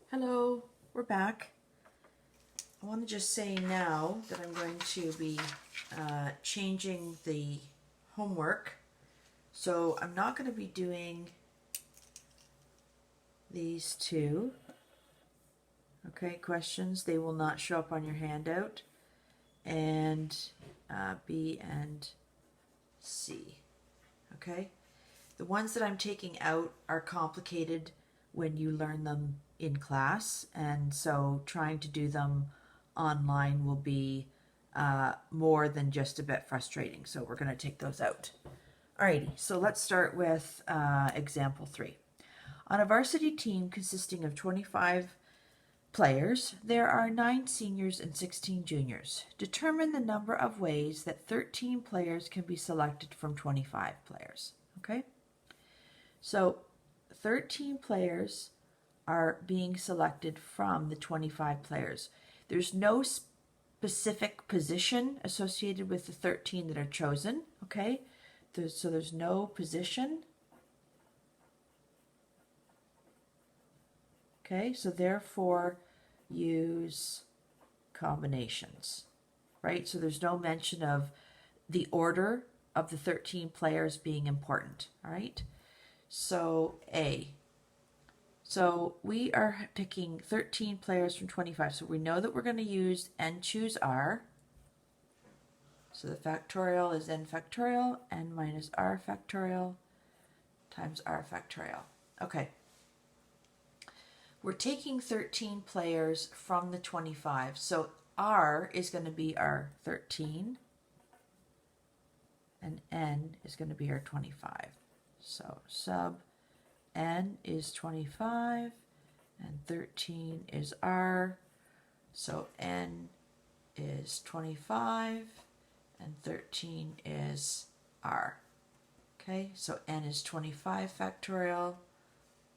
Hello, we're back. I want to just say now that I'm going to be changing the homework. So I'm not going to be doing these two. Okay, questions. They will not show up on your handout. And B and C. Okay? The ones that I'm taking out are complicated when you learn them in class, and so trying to do them online will be more than just a bit frustrating. So we're going to take those out. Alrighty, so let's start with example 3. On a varsity team consisting of 25 players, there are 9 seniors and 16 juniors. Determine the number of ways that 13 players can be selected from 25 players. Okay? So 13 players are being selected from the 25 players. There's no specific position associated with the 13 that are chosen, okay? So there's no position. Okay, so therefore use combinations, right? So there's no mention of the order of the 13 players being important, all right? So A. So we are picking 13 players from 25. So we know that we're going to use n choose r. So the factorial is n factorial, n minus r factorial times r factorial. Okay. We're taking 13 players from the 25. So r is going to be our 13 and n is going to be our 25. So sub n is 25 and 13 is r. So n is 25 and 13 is r. Okay, so n is 25 factorial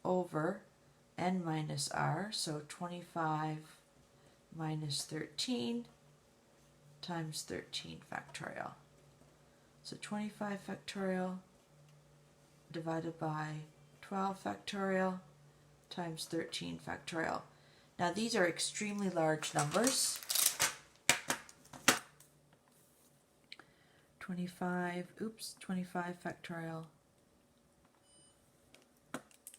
over n minus r. So 25 minus 13 times 13 factorial. So 25 factorial divided by 12 factorial times 13 factorial. Now these are extremely large numbers. 25 factorial.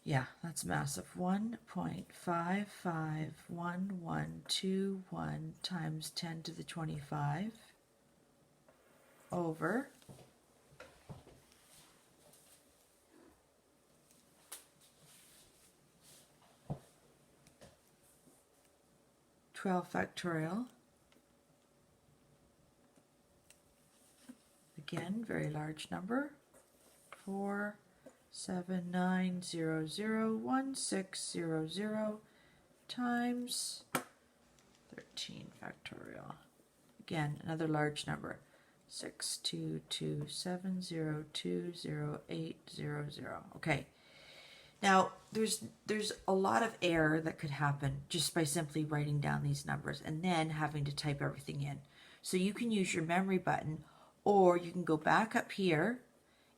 Yeah, that's massive. 1.551121 times 10 to the 25 over 12 factorial. Again, very large number. 479001600 times 13 factorial. Again, another large number. 622702080. Okay. Now, there's a lot of error that could happen just by simply writing down these numbers and then having to type everything in. So you can use your memory button, or you can go back up here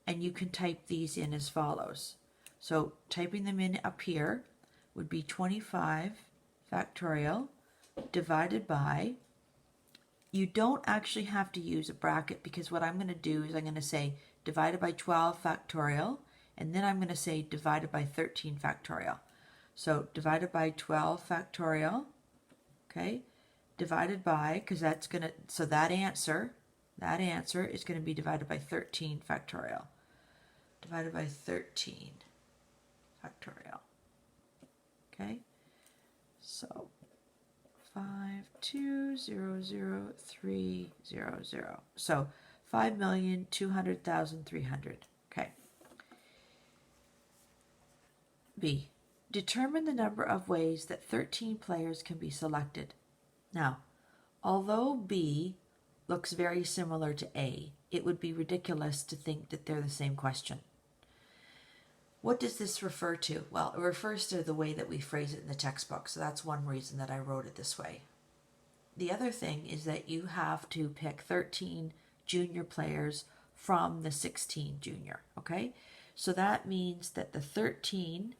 and you can type these in as follows. So typing them in up here would be 25 factorial divided by, you don't actually have to use a bracket, because what I'm going to do is I'm going to say divided by 12 factorial, and then I'm going to say divided by 13 factorial. So divided by 12 factorial, okay, divided by, because that's going to, so that answer is going to be divided by 13 factorial. Divided by 13 factorial. Okay, so 5200300. So 5,200,300. Okay. B. Determine the number of ways that 13 players can be selected. Now, although B looks very similar to A, it would be ridiculous to think that they're the same question. What does this refer to? Well, it refers to the way that we phrase it in the textbook, so that's one reason that I wrote it this way. The other thing is that you have to pick 13 junior players from the 16 junior, okay? So that means that the 13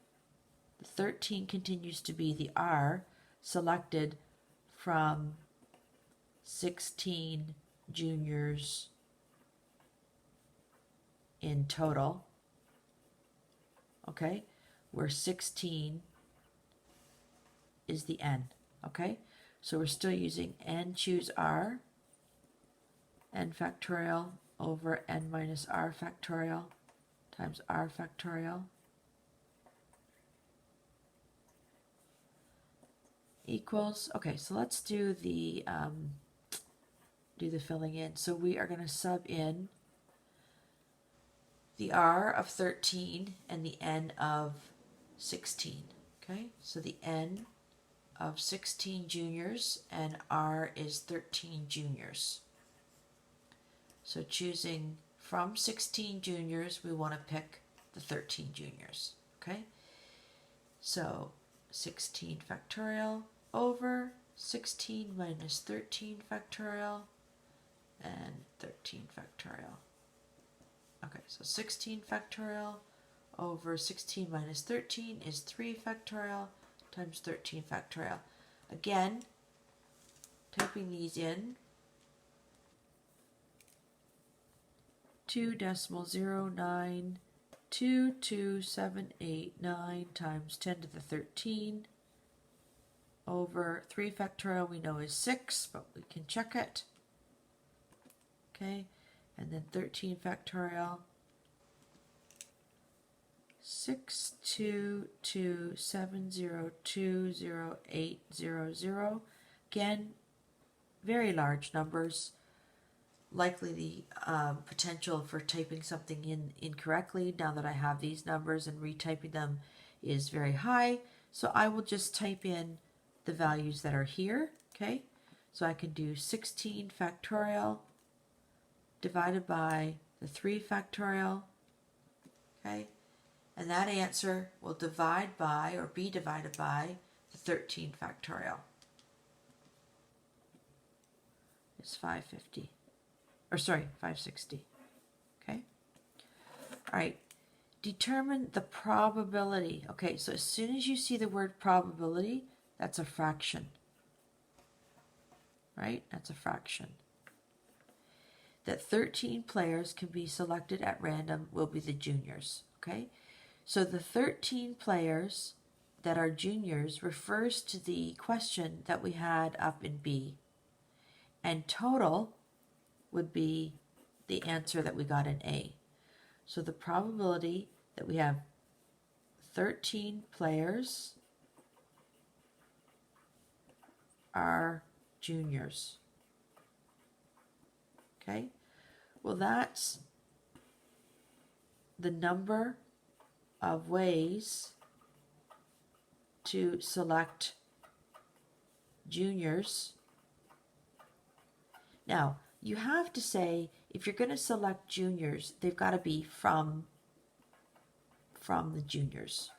13 continues to be the R selected from 16 juniors in total, okay, where 16 is the N, okay? So we're still using N choose R, N factorial over N minus R factorial times R factorial equals, okay, so let's do the filling in. So we are going to sub in the R of 13 and the N of 16, okay? So the N of 16 juniors and R is 13 juniors. So choosing from 16 juniors, we want to pick the 13 juniors, okay? So 16 factorial over 16 minus 13 factorial and 13 factorial. Okay, so 16 factorial over 16 minus 13 is 3 factorial times 13 factorial. Again, typing these in, 2.0922789 times 10 to the 13 over 3 factorial we know is 6, but we can check it. Okay, and then 13 factorial, 622702080. Again, very large numbers. Likely the potential for typing something in incorrectly now that I have these numbers and retyping them is very high. So I will just type in the values that are here, okay? So I can do 16 factorial divided by the 3 factorial, okay? And that answer will divide by, or be divided by, the 13 factorial. It's 550. Or sorry, 560. Okay? All right. Determine the probability. Okay, so as soon as you see the word probability, that's a fraction. Right? That's a fraction. That 13 players can be selected at random will be the juniors. Okay? So the 13 players that are juniors refers to the question that we had up in B. And total would be the answer that we got in A. So the probability that we have 13 players are juniors. Okay? Well, that's the number of ways to select juniors. Now, you have to say, if you're going to select juniors, they've got to be from the juniors.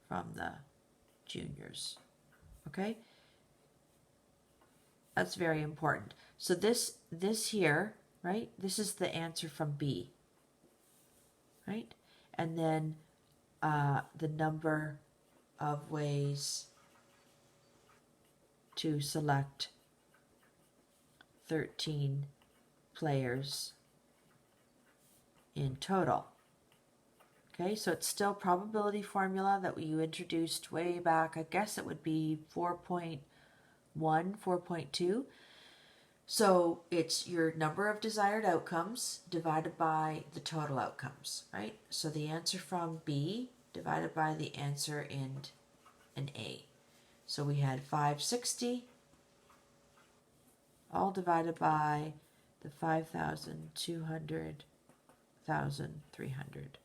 From the juniors. Okay? That's very important. So this here, right? This is the answer from B. Right? And then the number of ways to select 13 players in total. Okay, so it's still probability formula that you introduced way back. I guess it would be 4.1, 4.2. So it's your number of desired outcomes divided by the total outcomes, right? So the answer from B divided by the answer in an A. So we had 560 all divided by the 5,200, 1,300.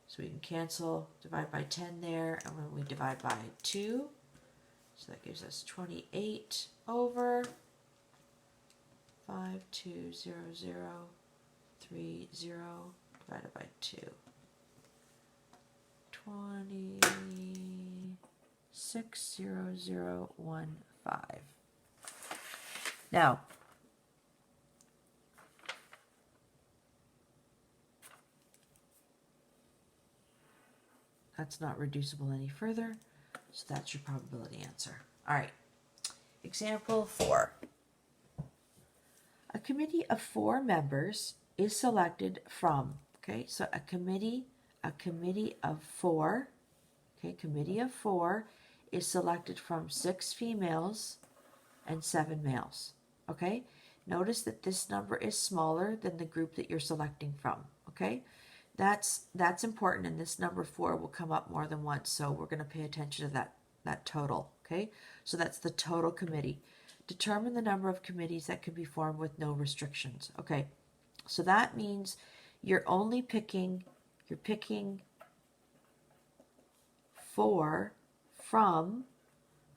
So we can cancel, divide by 10 there, and when we divide by 2, so that gives us 28 over 520030 divided by 2. 260015. Now, That's not reducible any further. So that's your probability answer. All right. Example 4. A committee of 4 members is selected from, okay, so a committee of 4, okay, committee of 4 is selected from 6 females and 7 males, okay? Notice that this number is smaller than the group that you're selecting from, okay? That's important, and this number 4 will come up more than once, so we're going to pay attention to that total, okay? So that's the total committee. Determine the number of committees that can be formed with no restrictions. Okay, so that means you're picking 4 from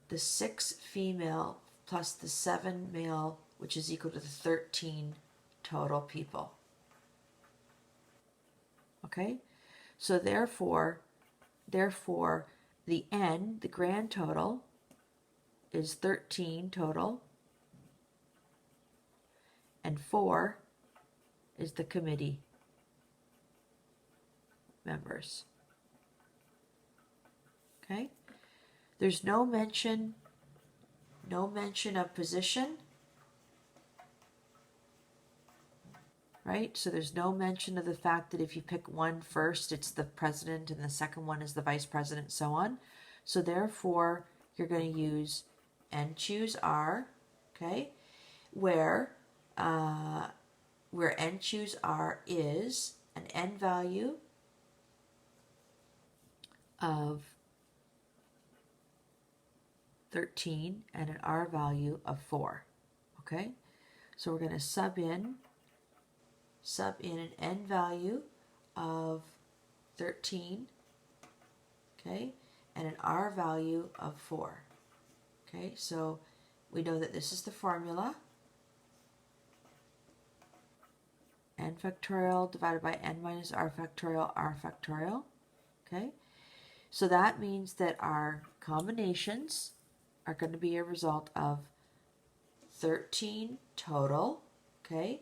the 6 female plus the 7 male, which is equal to the 13 total people. Okay, so therefore the N, the grand total, is 13 total, and 4 is the committee members. Okay, there's no mention of position, right? So there's no mention of the fact that if you pick one first, it's the president, and the second one is the vice president, so on. So therefore, you're going to use and choose R, okay, where n choose R is an n value of 13 and an R value of 4, okay? So we're going to sub in an n value of 13, okay, and an R value of 4. Okay, so we know that this is the formula. N factorial divided by n minus R factorial. Okay, so that means that our combinations are going to be a result of 13 total, okay,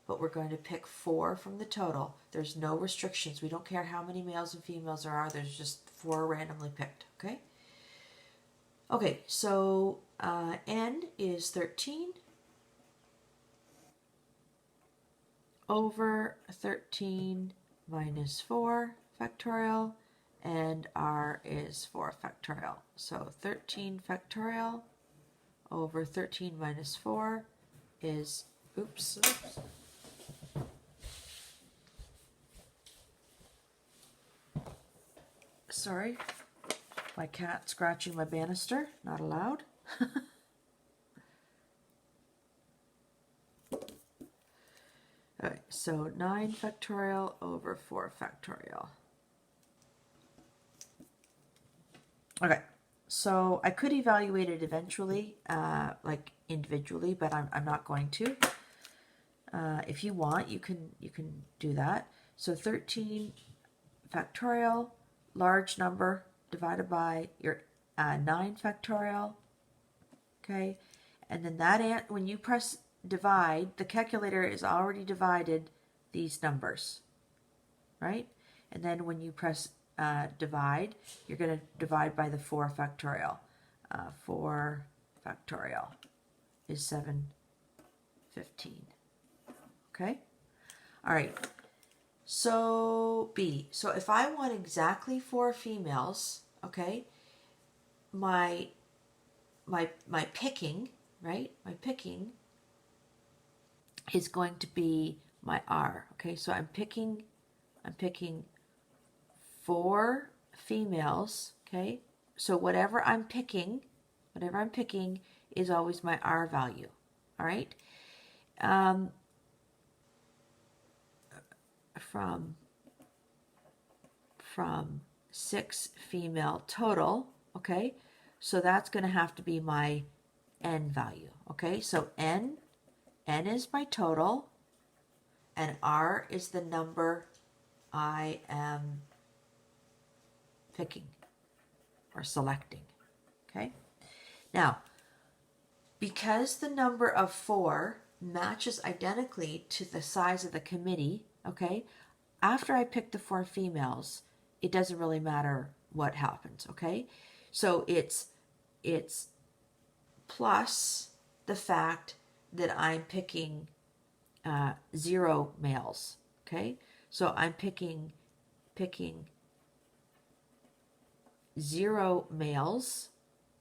but we're going to pick 4 from the total. There's no restrictions. We don't care how many males and females there are. There's just 4 randomly picked, okay? Okay, so n is 13 over 13 minus 4 factorial, and R is 4 factorial. So 13 factorial over 13 minus 4 is, oops. Sorry, my cat scratching my banister, not allowed. Alright, so 9 factorial over 4 factorial. Okay, so I could evaluate it eventually, like individually, but I'm not going to. If you want, you can do that. So 13 factorial, large number, divided by your 9 factorial, okay? And then that, when you press divide, the calculator is already divided these numbers, right? And then when you press divide, you're going to divide by the 4 factorial. 4 factorial is 715, okay? All right. So B. So if I want exactly 4 females, okay, my picking, right? My picking is going to be my R. Okay, so I'm picking 4 females. Okay, so whatever I'm picking is always my R value. All right. From 6 female total, okay, so that's going to have to be my N value, okay, so N is my total, and R is the number I am picking or selecting, okay. Now, because the number of 4 matches identically to the size of the committee, okay, after I pick the 4 females, it doesn't really matter what happens, okay? So it's plus the fact that I'm picking 0 males, okay? So I'm picking 0 males,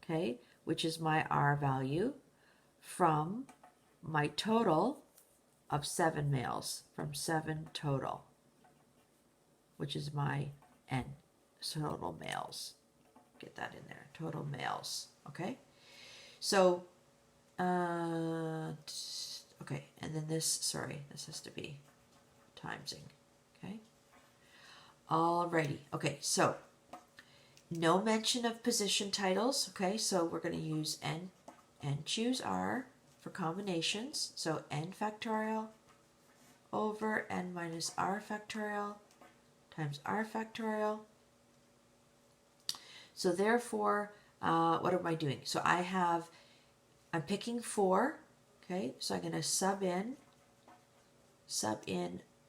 okay, which is my R value, from my total of 7 males, from 7 total, which is my N, total males. Get that in there, total males, okay? So, okay, and then this, sorry, this has to be timesing, okay? Alrighty, okay, so no mention of position titles, okay? So we're going to use N and choose R for combinations. So N factorial over N minus R factorial times R factorial. So therefore, what am I doing? So I'm picking 4, okay? So I'm going to sub in,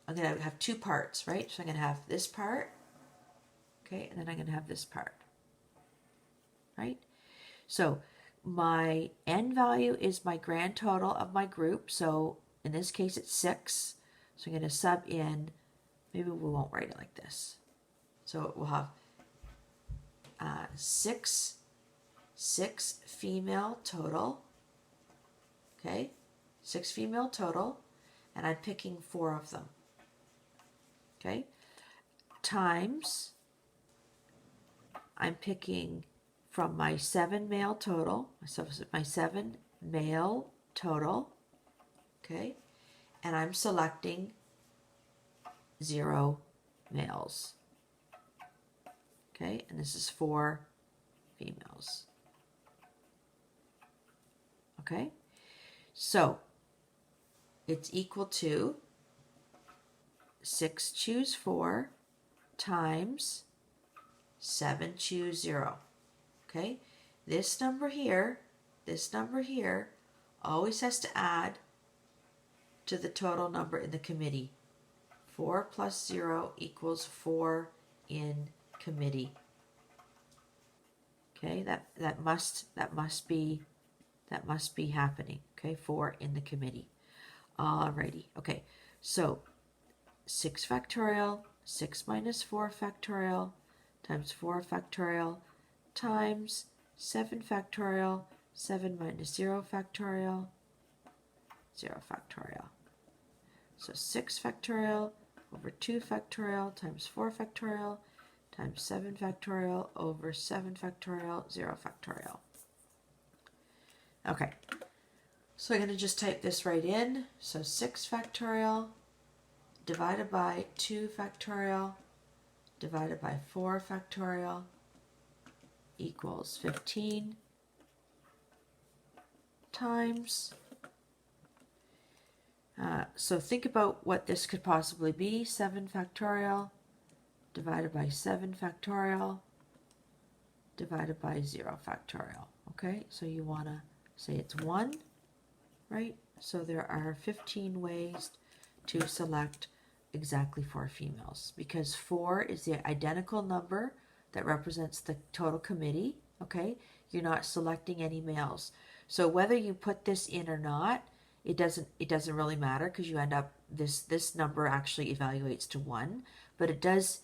I'm going to have 2 parts, right? So I'm going to have this part, okay? And then I'm going to have this part, right? So my N value is my grand total of my group. So in this case, it's 6. So I'm going to sub in, maybe we won't write it like this. So we'll have 6 female total, okay? 6 female total, and I'm picking 4 of them, okay? Times, I'm picking from my 7 male total, so my 7 male total, okay? And I'm selecting 0 males, okay? And this is 4 females, okay? So it's equal to 6 choose 4 times 7 choose 0. Okay, this number here always has to add to the total number in the committee. 4 plus 0 equals 4 in committee. Okay, that must be happening. Okay, 4 in the committee. Alrighty. Okay, so 6 factorial, 6 minus 4 factorial times 4 factorial times 7 factorial, 7 minus 0 factorial, 0 factorial. So 6 factorial over 2 factorial times 4 factorial times 7 factorial over 7 factorial, 0 factorial. Okay, so I'm going to just type this right in. So 6 factorial divided by 2 factorial divided by 4 factorial equals 15 times, so think about what this could possibly be. 7 factorial divided by 7 factorial divided by 0 factorial. Okay, so you want to say it's 1, right? So there are 15 ways to select exactly 4 females, because 4 is the identical number that represents the total committee, okay? You're not selecting any males. So whether you put this in or not, it doesn't really matter, because you end up, this number actually evaluates to 1, but it does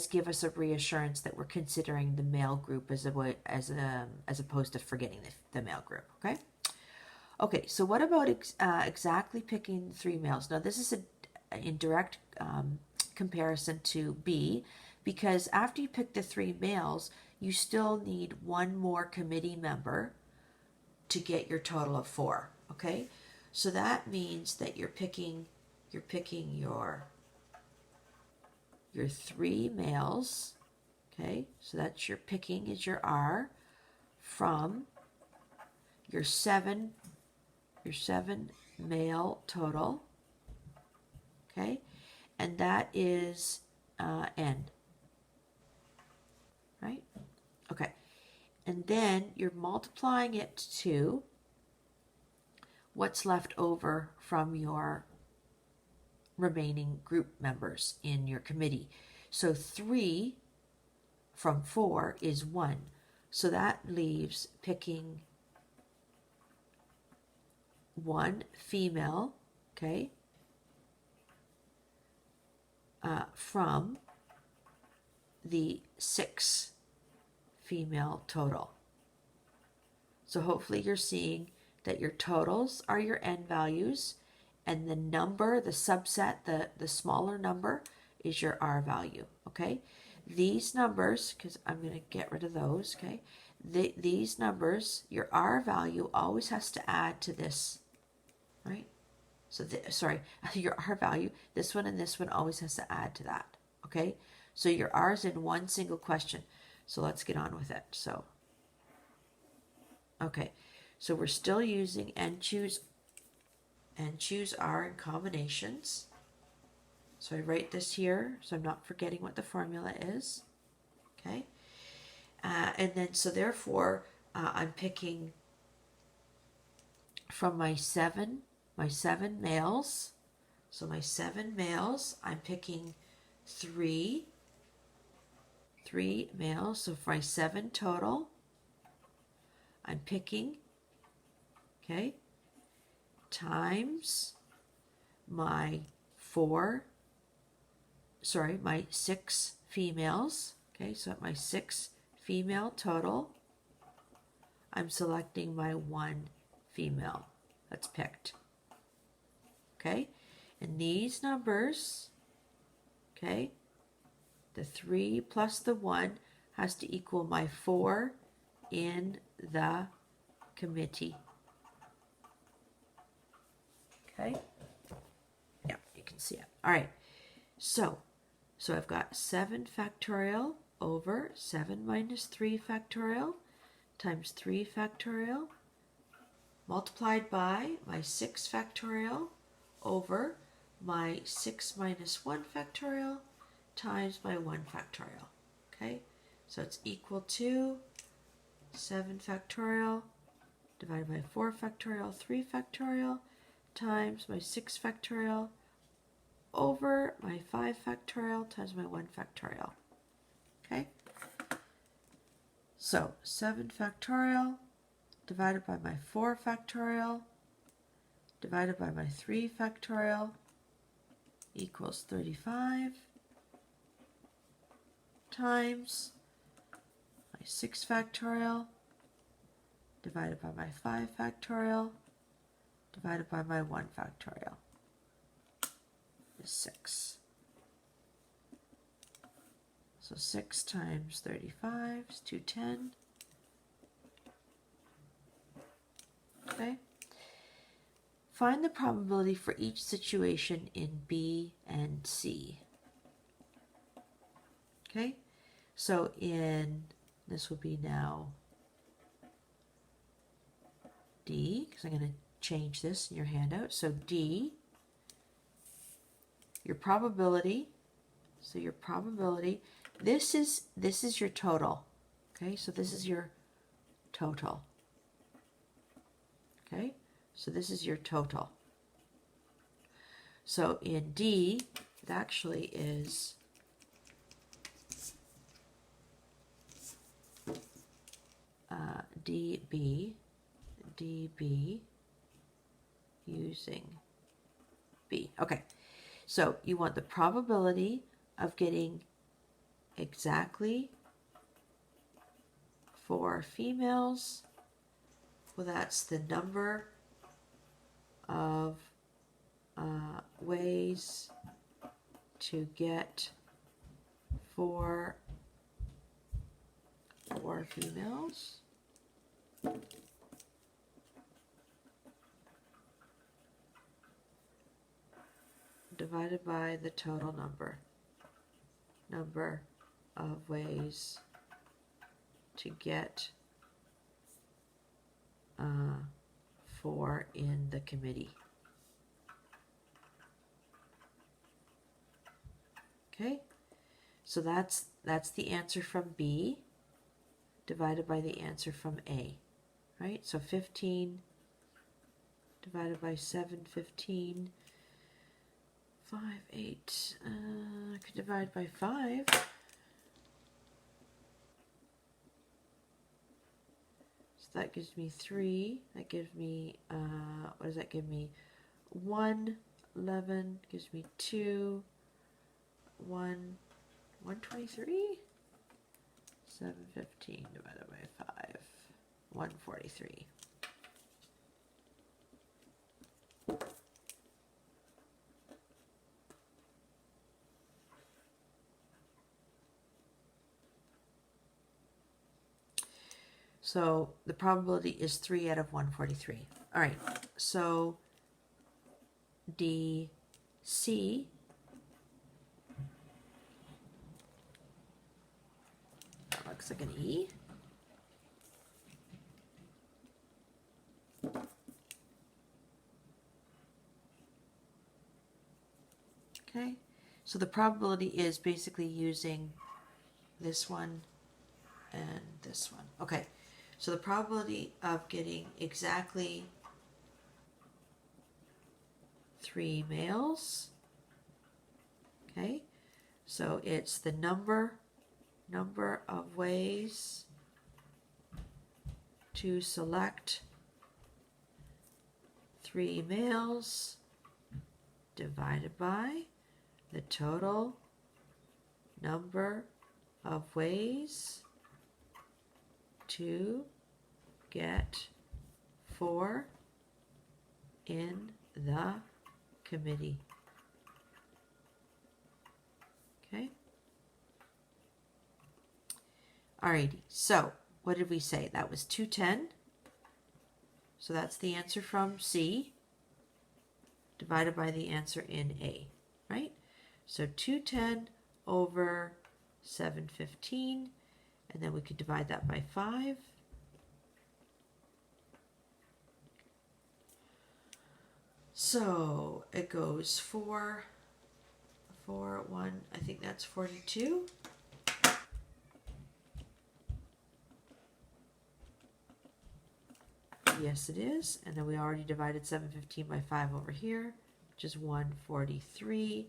give us a reassurance that we're considering the male group as opposed to forgetting the male group, okay? Okay, so what about exactly picking 3 males? Now this is in direct comparison to B, because after you pick the 3 males, you still need 1 more committee member to get your total of 4. Okay, so that means that you're picking your 3 males. Okay, so that's your picking is your R from your 7 male total. Okay, and that is N, right? Okay, and then you're multiplying it to what's left over from your remaining group members in your committee. So 3 from 4 is 1. So that leaves picking 1 female, okay, from the 6 female total. So hopefully you're seeing that your totals are your n values, and the number, the subset, the smaller number is your r value, okay? These numbers, because I'm going to get rid of those, okay? These numbers, your r value always has to add to this, right? So, sorry, your r value, this one and this one always has to add to that, okay? So your r is in one single question. So let's get on with it. So, okay, so we're still using and choose R in combinations. So I write this here so I'm not forgetting what the formula is. Okay, and then so therefore I'm picking from my seven males. So my 7 males, I'm picking three males. So for my 7 total, I'm picking, okay, times my 6 females. Okay, so at my 6 female total, I'm selecting my 1 female that's picked. Okay, and these numbers, okay, the 3 plus the 1 has to equal my 4 in the committee. Okay, yeah, you can see it. All right, so I've got 7 factorial over 7 minus 3 factorial times 3 factorial multiplied by my 6 factorial over my 6 minus 1 factorial times my 1 factorial. Okay, so it's equal to 7 factorial divided by 4 factorial, 3 factorial times my 6 factorial over my 5 factorial times my 1 factorial. Okay, so 7 factorial divided by my 4 factorial divided by my 3 factorial equals 35 times my 6 factorial divided by my 5 factorial divided by my 1 factorial is 6. So 6 times 35 is 210. Okay. Find the probability for each situation in B and C. Okay. So in, this will be now D, because I'm going to change this in your handout. So D, your probability, so your probability, this is your total. Okay, so this is your total. Okay, so this is your total. So in D, it actually is DB using B. Okay, so you want the probability of getting exactly 4 females. Well, that's the number of ways to get 4 females. Divided by the total number of ways to get 4 in the committee. Okay, so that's the answer from B divided by the answer from A, right? So 15 divided by 7, 15, 5, 8, I could divide by 5. So that gives me 3. That gives me, what does that give me? 1, 11, gives me 2, 1, 123? 715 divided by 5, 143. So the probability is 3 out of 143. All right, so DC that looks like an E. Okay, so the probability is basically using this one and this one. Okay, so the probability of getting exactly 3 males, okay, so it's the number of ways to select 3 males divided by the total number of ways to get 4 in the committee. Okay. Alrighty, so what did we say? That was 210. So that's the answer from C divided by the answer in A, right? So 210 over 715, and then we could divide that by 5. So it goes 4, 1, I think that's 42. Yes, it is. And then we already divided 715 by 5 over here, which is 143.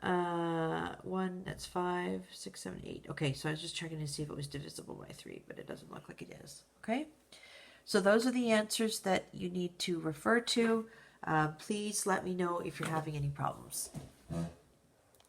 1, that's 5, 6, 7, 8. Okay, so I was just checking to see if it was divisible by 3, but it doesn't look like it is. Okay, so those are the answers that you need to refer to. Please let me know if you're having any problems.